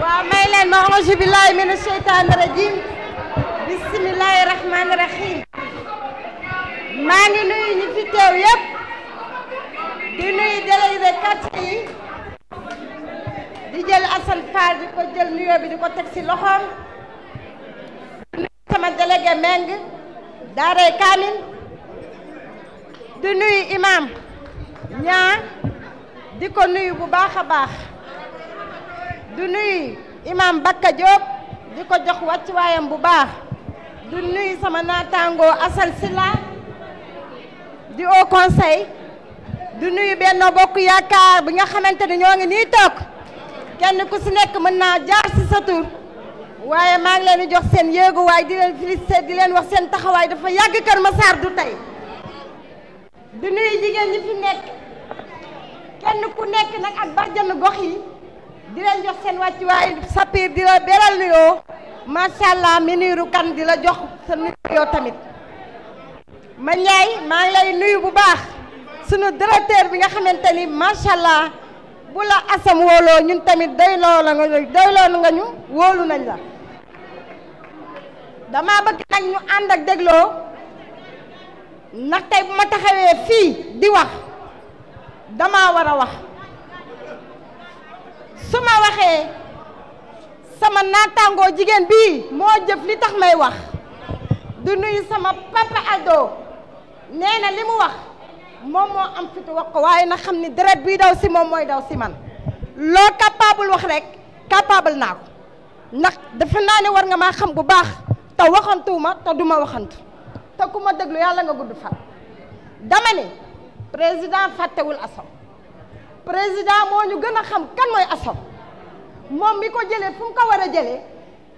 waaw may leen ma auzu billahi mina sheytaani rajim bismillahi rahmani rahim maa ngi nuyu ñi fi teew yëpp di nuyu délégué de quartier yi di jël Assane Fall di ko jël nuyoo bi di ko teg ci loxoom di nuyu sama délégué Meng daaray Kamil di nuyu imam ñaa di ko nuyu bu baax a baax di nuyu imam Bakka Diop di ko jox wàccuwaayam bu baax di nuyu sama naataangoo Assane Sylla di au conseil di nuyu Benno Bokk Yaakaar bi nga xamante ni ñoo ngi nii toog kenn ku si nekk mën naa jaar si sa tur waaye maa ngi leen di jox seen yéeguwaay di leen félicité di leen wax seen taxawaay dafa yàgg Kër Massar du tey di nuyu jigéen ñi fi nekk kenn ku nekk nag ak bàjjanu gox yi di leen jox seen wàccuwaay Sapir di la beral nuyoo macha allah Miniru Kan di la jox sa nuyoo tamit ma Ndiaye maa ngi lay nuyu bu baax sunu directeur bi nga xamante ni macha allah bu la asam wóoloo ñun tamit doyloo nga ñu wóolu nañ la dama bëgg nag ñu ànd ak dégloo ndax tey bu ma taxawee fii di wax dama war a wax su ma waxee sama naataangoo jigéen bii moo jëf li tax may wax du nuyu sama papa Aldo nee na li mu wax moom moo am fitu wax ko waaye na xam ni deret bii daw si moom mooy daw si man loo capable wax rek capable naa ko ndax defe naa ne war nga maa xam bu baax te waxantuwuma te duma waxantu te ku ma déglu yàlla nga gudd fan dama ne président fàttewul Assome président moo ñu gën a xam kan mooy Assome moom mi ko jëlee fu mu ko war a jëlee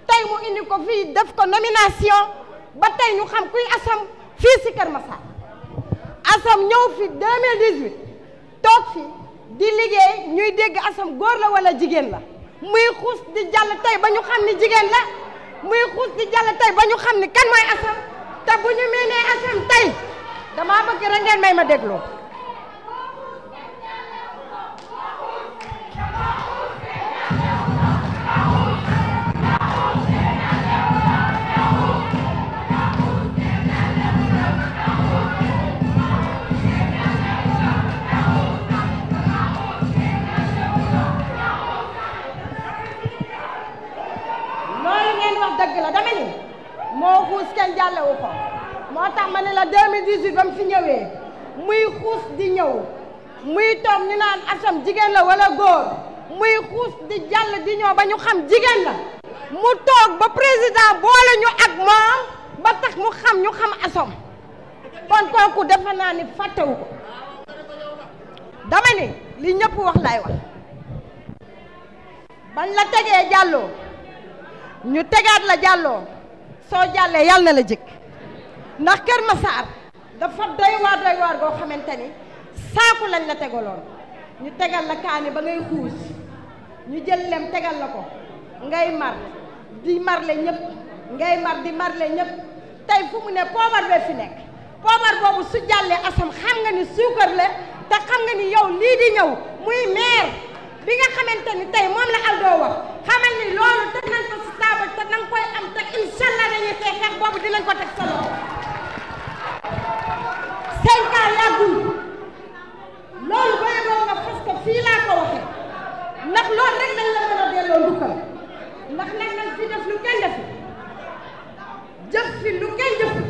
tey mu indi ko fii def ko nomination ba tey ñu xam kuy Assome fii si Kër Massar Assome ñëw fi 2018 toog fi di liggéey ñuy dégg Assome góor la wala jigéen la muy xuus di jàll tey ba ñu xam ni jigéen la muy xuus di jàll tey ba ñu xam ni kan mooy Assome te bu ñu mënee Assome tey damaa bëgg rek ngeen may ma dégloo dëgg la dama ni moo xuus kenn jàllewu ko moo tax ma ne la 2018 ba mu fi ñëwee muy xuus di ñëw muy toog ñu naan Assome jigéen la wala góor muy xuus di jàll di ñëw ba ñu xam jigéen la mu toog ba président boole ñu ak moom ba tax mu xam ñu xam Assome kon kooku defe naa ni fàttewu ko dama ni li ñëpp wax lay wax bañ la tegee jàlloo ñu tegaat la jàlloo soo jàllee yàlla na la jëkk ndax Kër Massar dafa doy waar goo xamante ni saaku lañ la tegaloon ñu tegal la kaani ba ngay xuus ñu jël lem tegal la ko ngay mar di marle ñëpp ngay mar di marle ñëpp tey fu mu ne poobar bee fi nekk poobar boobu su jàllee Assome xam nga ni suukar la te xam nga ni yow lii di ñëw muy maire bi nga xamante ni tey moom la Aldo wax xamal ni loolu teg nañ ko si taabal te nanga koy am te inshallah dañuy xeex boobu dinañ ko teg sa loxo 5 ans yàggul loolu ba yeboo nga parce que fii laa ko waxee ndax loolu rek lañ la mën a delloo ndukkal ndax nag nañ fi def lu kenn defi jëf fi lu kenn jëfi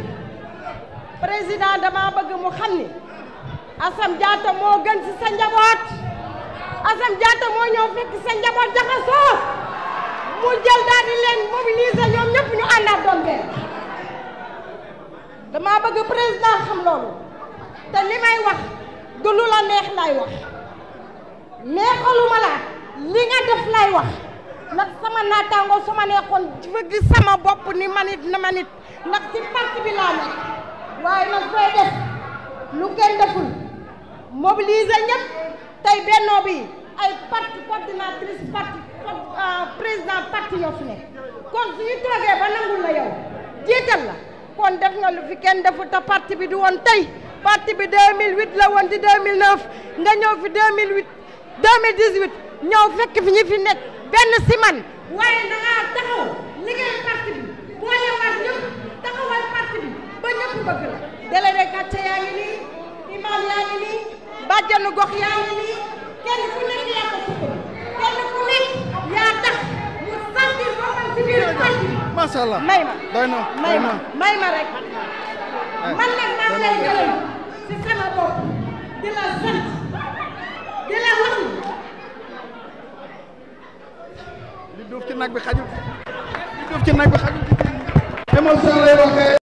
président dama bëgg mu xam ni Assome Diatta moo gën si sa njaboot Assome Diatta moo ñëw fekk sa njaboot jaxasoo mu jël daal di leen mobiliser ñoom ñëpp ñu àndaat doon benn dama bëgg président xam loolu te li may wax du lu la neex lay wax neexaluma la li nga def lay wax ndax sama naataangoo su ma neexoon bëgg sama bopp ni manit na manit ndax ci parti bi laa nekk waaye nag koy def lu kenn deful mobiliser ñëpp tey bennoo bi ay parti coordinatrice parti président parti ñoo fi nekk kon suñu toogee ba nangul la yow jiital la kon def nga lu fi kenn defu te parti bi du woon tey parti bi 2008 la woon di 2009 nga ñëw fi 2008 2018 ñëw fekk fi ñi fi nekk benn si man waaye da ngaa taxaw liggéey parti bi boole waat ñëpp taxawal parti bi ba ñëpp bëgg la délégué quartier yaa ngi nii imam yaa ngi nii bàjjanu gox yaa ngi nii kenn ku nekk yaa ko sukkandu kenn ku nekk yaa tax mu sentir boppam ci biir parti bi. macha allah may ma doy na may ma rek man nag maa ngi lay gërëm ci sama bopp di la sant di la wax li duuf ci nag bi xajul li duuf ci nag bi xajul émotion lay waxee